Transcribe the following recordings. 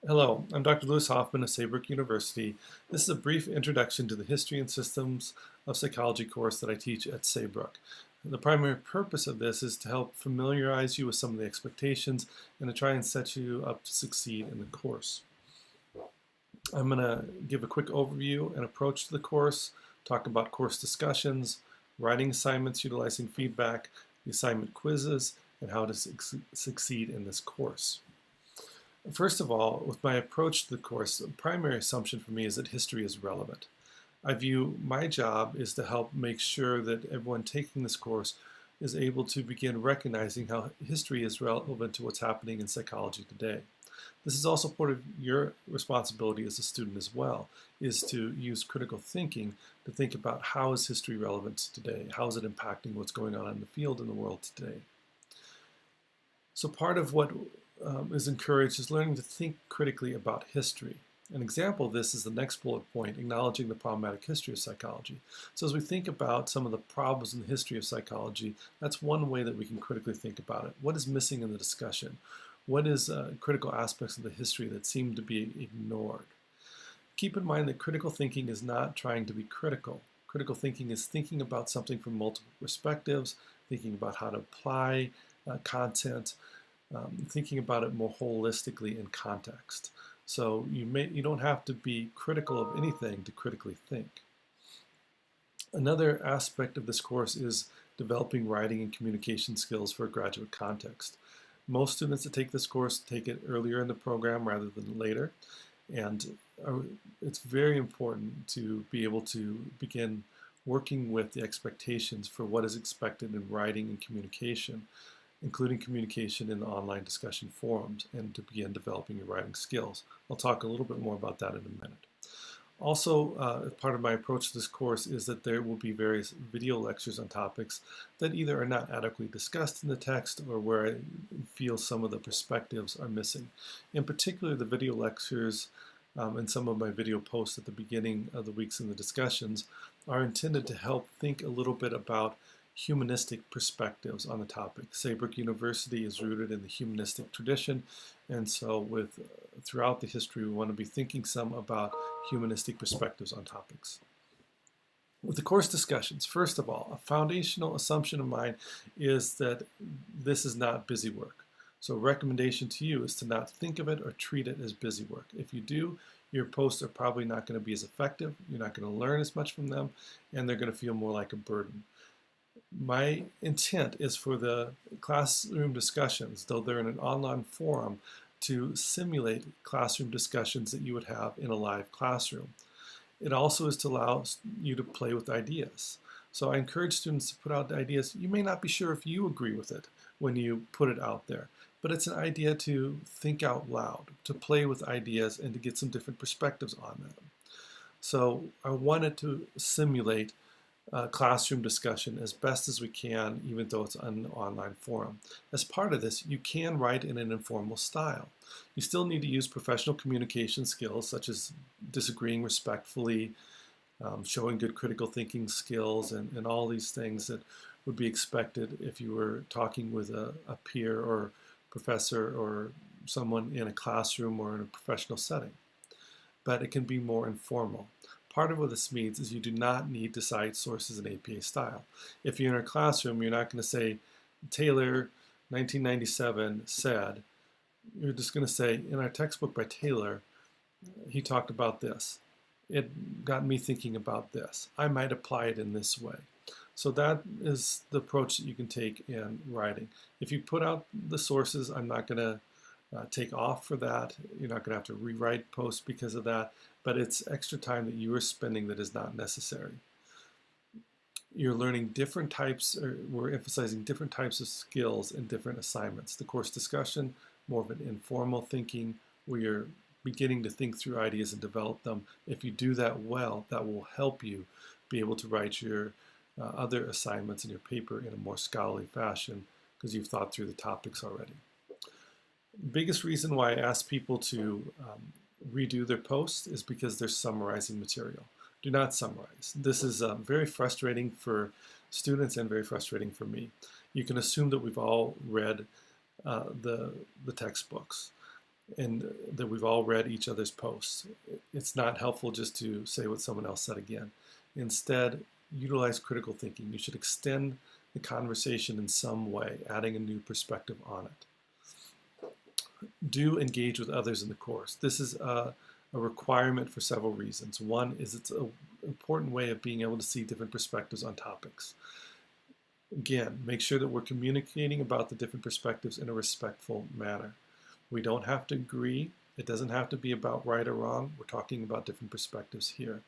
Hello, I'm Dr. Lewis Hoffman of Saybrook University. This is a brief introduction to the History and Systems of Psychology course that I teach at Saybrook. The primary purpose of this is to help familiarize you with some of the expectations and to try and set you up to succeed in the course. I'm going to give a quick overview and approach to the course, talk about course discussions, writing assignments utilizing feedback, the assignment quizzes, and how to succeed in this course. First of all, with my approach to the course, the primary assumption for me is that history is relevant. I view my job is to help make sure that everyone taking this course is able to begin recognizing how history is relevant to what's happening in psychology today. This is also part of your responsibility as a student as well, is to use critical thinking to think about how is history relevant today, how is it impacting what's going on in the field and the world today. So part of what is encouraged is learning to think critically about history. An example of this is the next bullet point, acknowledging the problematic history of psychology. So as we think about some of the problems in the history of psychology, that's one way that we can critically think about it. What is missing in the discussion? What is critical aspects of the history that seem to be ignored? Keep in mind that critical thinking is not trying to be critical. Critical thinking is thinking about something from multiple perspectives, thinking about how to apply content, thinking about it more holistically in context. So you don't have to be critical of anything to critically think. Another aspect of this course is developing writing and communication skills for a graduate context. Most students that take this course take it earlier in the program rather than later, and it's very important to be able to begin working with the expectations for what is expected in writing and communication, including communication in the online discussion forums, and to begin developing your writing skills. I'll talk a little bit more about that in a minute. Also, part of my approach to this course is that there will be various video lectures on topics that either are not adequately discussed in the text or where I feel some of the perspectives are missing. In particular, the video lectures and some of my video posts at the beginning of the weeks in the discussions are intended to help think a little bit about humanistic perspectives on the topic. Saybrook University is rooted in the humanistic tradition, and so throughout the history we want to be thinking some about humanistic perspectives on topics. With the course discussions, first of all, a foundational assumption of mine is that this is not busy work. So a recommendation to you is to not think of it or treat it as busy work. If you do, your posts are probably not going to be as effective, you're not going to learn as much from them, and they're going to feel more like a burden. My intent is for the classroom discussions, though they're in an online forum, to simulate classroom discussions that you would have in a live classroom. It also is to allow you to play with ideas. So I encourage students to put out ideas. You may not be sure if you agree with it when you put it out there, but it's an idea to think out loud, to play with ideas and to get some different perspectives on them. So I wanted to simulate classroom discussion as best as we can, even though it's an online forum. As part of this, you can write in an informal style. You still need to use professional communication skills such as disagreeing respectfully, showing good critical thinking skills, and all these things that would be expected if you were talking with a peer or professor or someone in a classroom or in a professional setting. But it can be more informal. Part of what this means is you do not need to cite sources in APA style. If you're in a classroom, you're not going to say, Taylor, 1997, said. You're just going to say, in our textbook by Taylor, he talked about this. It got me thinking about this. I might apply it in this way. So that is the approach that you can take in writing. If you put out the sources, I'm not going to take off for that. You're not going to have to rewrite posts because of that, but it's extra time that you are spending that is not necessary. You're learning different types, or we're emphasizing different types of skills in different assignments. The course discussion, more of an informal thinking, where you're beginning to think through ideas and develop them. If you do that well, that will help you be able to write your other assignments in your paper in a more scholarly fashion because you've thought through the topics already. Biggest reason why I ask people to redo their posts is because they're summarizing material. Do not summarize. This is very frustrating for students and very frustrating for me. You can assume that we've all read the textbooks. and that we've all read each other's posts. It's not helpful just to say what someone else said again. Instead, utilize critical thinking. You should extend the conversation in some way, adding a new perspective on it. Do engage with others in the course. This is a requirement for several reasons. One is it's an important way of being able to see different perspectives on topics. Again, make sure that we're communicating about the different perspectives in a respectful manner. We don't have to agree. It doesn't have to be about right or wrong. We're talking about different perspectives here.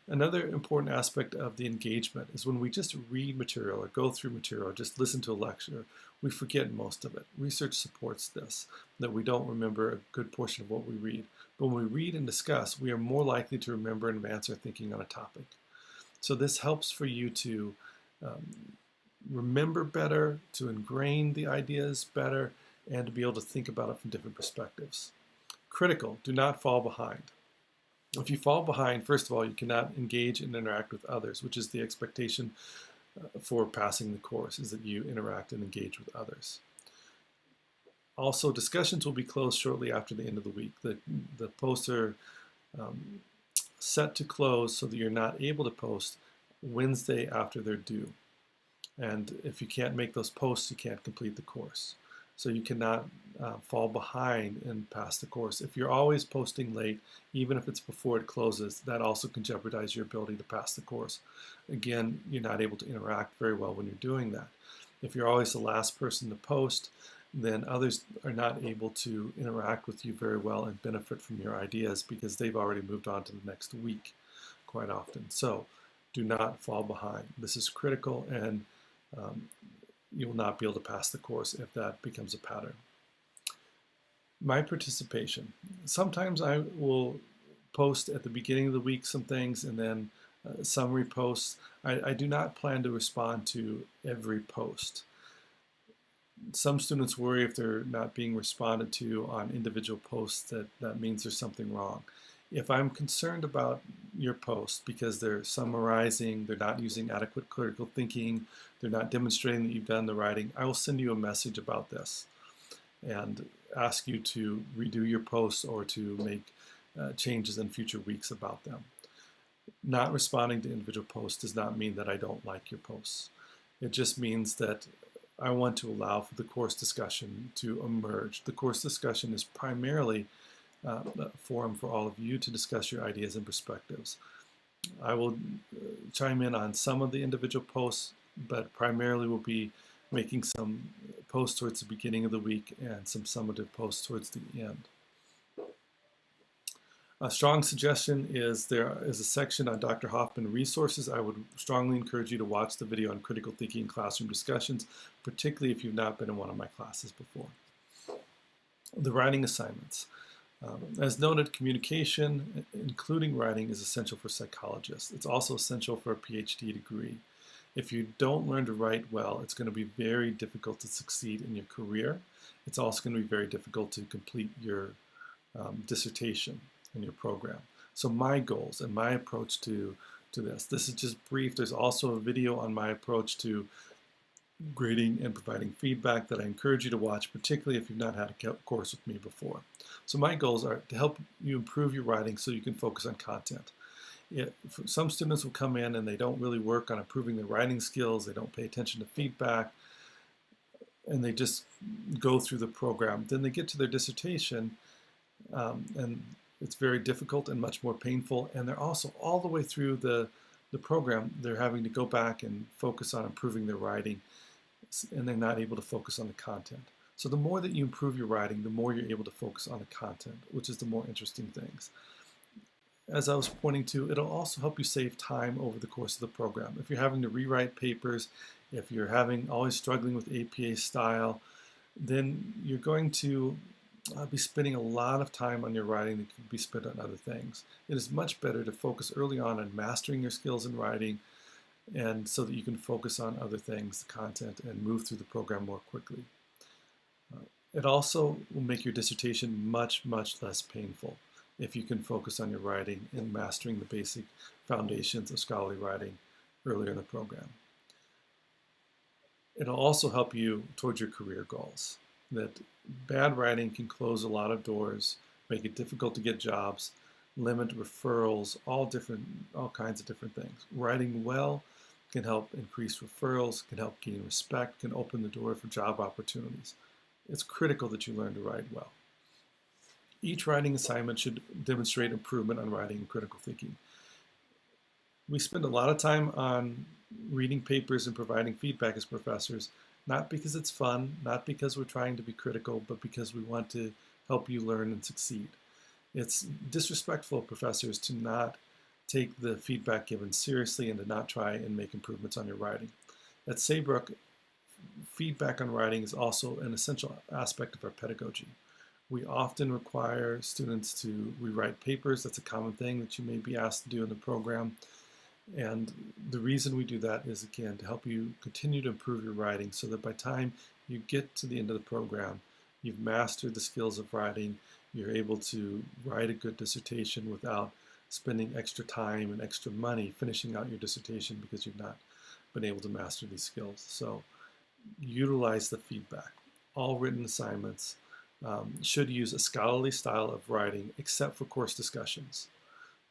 Another important aspect of the engagement is when we just read material or go through material or just listen to a lecture, we forget most of it. Research supports this, that we don't remember a good portion of what we read. But when we read and discuss, we are more likely to remember and advance our thinking on a topic. So this helps for you to remember better, to ingrain the ideas better, and to be able to think about it from different perspectives. Critical, do not fall behind. If you fall behind, first of all, you cannot engage and interact with others, which is the expectation for passing the course, is that you interact and engage with others. Also, discussions will be closed shortly after the end of the week. The posts are set to close so that you're not able to post Wednesday after they're due. And if you can't make those posts, you can't complete the course. So you cannot fall behind and pass the course. If you're always posting late, even if it's before it closes, that also can jeopardize your ability to pass the course. Again, you're not able to interact very well when you're doing that. If you're always the last person to post, then others are not able to interact with you very well and benefit from your ideas because they've already moved on to the next week quite often. So do not fall behind. This is critical, and you will not be able to pass the course if that becomes a pattern. My participation. Sometimes I will post at the beginning of the week some things and then summary posts. I do not plan to respond to every post. Some students worry if they're not being responded to on individual posts that means there's something wrong. If I'm concerned about your post because they're summarizing, they're not using adequate critical thinking, they're not demonstrating that you've done the writing, I will send you a message about this and ask you to redo your posts or to make changes in future weeks about them. Not responding to individual posts does not mean that I don't like your posts. It just means that I want to allow for the course discussion to emerge. The course discussion is primarily a forum for all of you to discuss your ideas and perspectives. I will chime in on some of the individual posts, but primarily will be making some posts towards the beginning of the week and some summative posts towards the end. A strong suggestion is there is a section on Dr. Hoffman resources. I would strongly encourage you to watch the video on critical thinking and classroom discussions, particularly if you've not been in one of my classes before. The writing assignments. As noted, communication, including writing, is essential for psychologists. It's also essential for a PhD degree. If you don't learn to write well, it's going to be very difficult to succeed in your career. It's also going to be very difficult to complete your dissertation in your program. So my goals and my approach to this is just brief. There's also a video on my approach to grading and providing feedback that I encourage you to watch, particularly if you've not had a course with me before. So my goals are to help you improve your writing so you can focus on content. Some students will come in and they don't really work on improving their writing skills, they don't pay attention to feedback, and they just go through the program. Then they get to their dissertation, and it's very difficult and much more painful, and they're also all the way through the program, they're having to go back and focus on improving their writing, and they're not able to focus on the content. So the more that you improve your writing, the more you're able to focus on the content, which is the more interesting things. As I was pointing to, it'll also help you save time over the course of the program. If you're having to rewrite papers, if you're always struggling with APA style, then you're going to be spending a lot of time on your writing that could be spent on other things. It is much better to focus early on mastering your skills in writing, and so that you can focus on other things, the content, and move through the program more quickly. It also will make your dissertation much, much less painful if you can focus on your writing and mastering the basic foundations of scholarly writing earlier in the program. It'll also help you towards your career goals. that bad writing can close a lot of doors, make it difficult to get jobs, limit referrals, all kinds of different things. Writing well can help increase referrals, can help gain respect, can open the door for job opportunities. It's critical that you learn to write well. Each writing assignment should demonstrate improvement on writing and critical thinking. We spend a lot of time on reading papers and providing feedback as professors, not because it's fun, not because we're trying to be critical, but because we want to help you learn and succeed. It's disrespectful of professors to not take the feedback given seriously and to not try and make improvements on your writing. At Saybrook, feedback on writing is also an essential aspect of our pedagogy. We often require students to rewrite papers. That's a common thing that you may be asked to do in the program. And the reason we do that is, again, to help you continue to improve your writing so that by the time you get to the end of the program, you've mastered the skills of writing, you're able to write a good dissertation without spending extra time and extra money finishing out your dissertation because you've not been able to master these skills. So utilize the feedback. All written assignments should use a scholarly style of writing except for course discussions.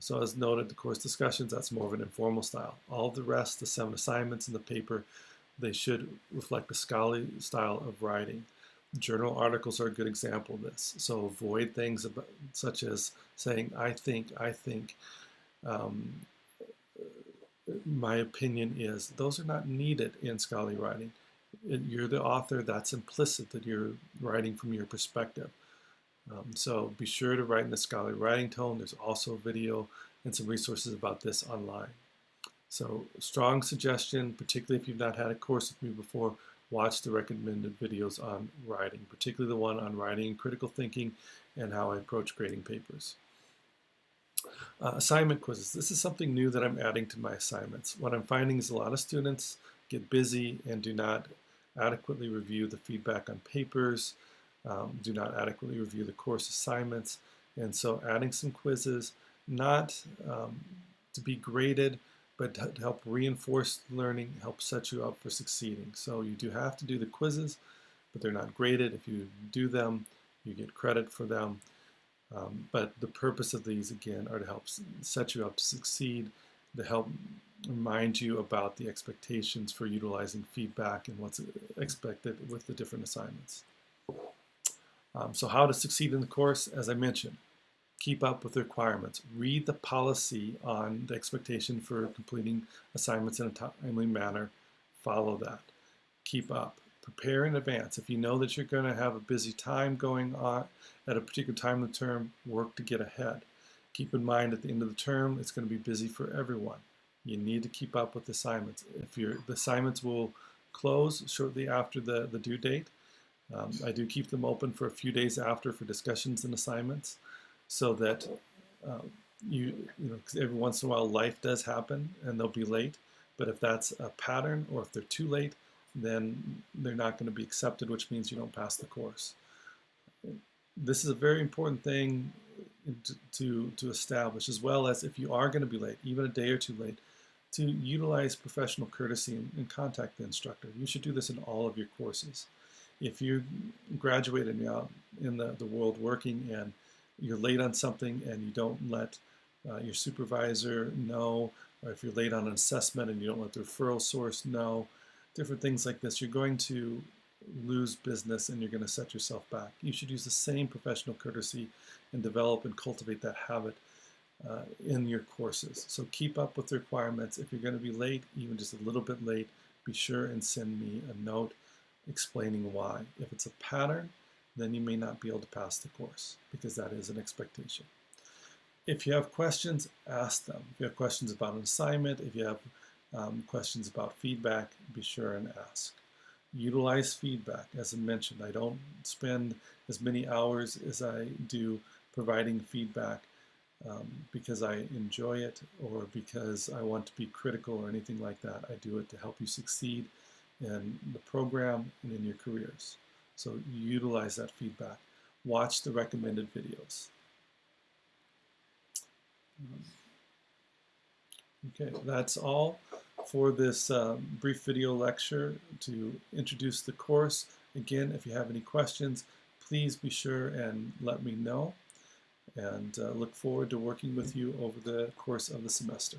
So as noted, the course discussions, that's more of an informal style. All the rest, the 7 assignments in the paper, they should reflect a scholarly style of writing. Journal articles are a good example of this. So avoid things such as saying, I think, my opinion is. Those are not needed in scholarly writing. You're the author, that's implicit that you're writing from your perspective. So be sure to write in the scholarly writing tone. There's also video and some resources about this online. So strong suggestion, particularly if you've not had a course with me before, watch the recommended videos on writing, particularly the one on writing and critical thinking and how I approach grading papers. Assignment quizzes. This is something new that I'm adding to my assignments. What I'm finding is a lot of students get busy and do not adequately review the feedback on papers, do not adequately review the course assignments, and so adding some quizzes, not to be graded, but to help reinforce learning, help set you up for succeeding. So you do have to do the quizzes, but they're not graded. If you do them, you get credit for them. But the purpose of these, again, are to help set you up to succeed, to help remind you about the expectations for utilizing feedback and what's expected with the different assignments. So how to succeed in the course, as I mentioned, keep up with the requirements. Read the policy on the expectation for completing assignments in a timely manner. Follow that. Keep up. Prepare in advance. If you know that you're going to have a busy time going on at a particular time of the term, work to get ahead. Keep in mind at the end of the term, it's going to be busy for everyone. You need to keep up with the assignments. The assignments will close shortly after the due date. I do keep them open for a few days after for discussions and assignments, so that cause every once in a while life does happen and they'll be late. But if that's a pattern, or if they're too late, then they're not going to be accepted, which means you don't pass the course. This is a very important thing to establish, as well as if you are going to be late, even a day or two late, to utilize professional courtesy and contact the instructor. You should do this in all of your courses. If you graduate and you're out in the world working and you're late on something and you don't let your supervisor know, or if you're late on an assessment and you don't let the referral source know, different things like this, you're going to lose business and you're going to set yourself back. You should use the same professional courtesy and develop and cultivate that habit in your courses. So keep up with the requirements. If you're going to be late, even just a little bit late, be sure and send me a note explaining why. If it's a pattern, then you may not be able to pass the course, because that is an expectation. If you have questions, ask them. If you have questions about an assignment, if you have questions about feedback, be sure and ask. Utilize feedback. As I mentioned, I don't spend as many hours as I do providing feedback because I enjoy it or because I want to be critical or anything like that. I do it to help you succeed in the program and in your careers. So utilize that feedback. Watch the recommended videos. Okay, that's all for this brief video lecture to introduce the course Again, if you have any questions, please be sure and let me know, and look forward to working with you over the course of the semester.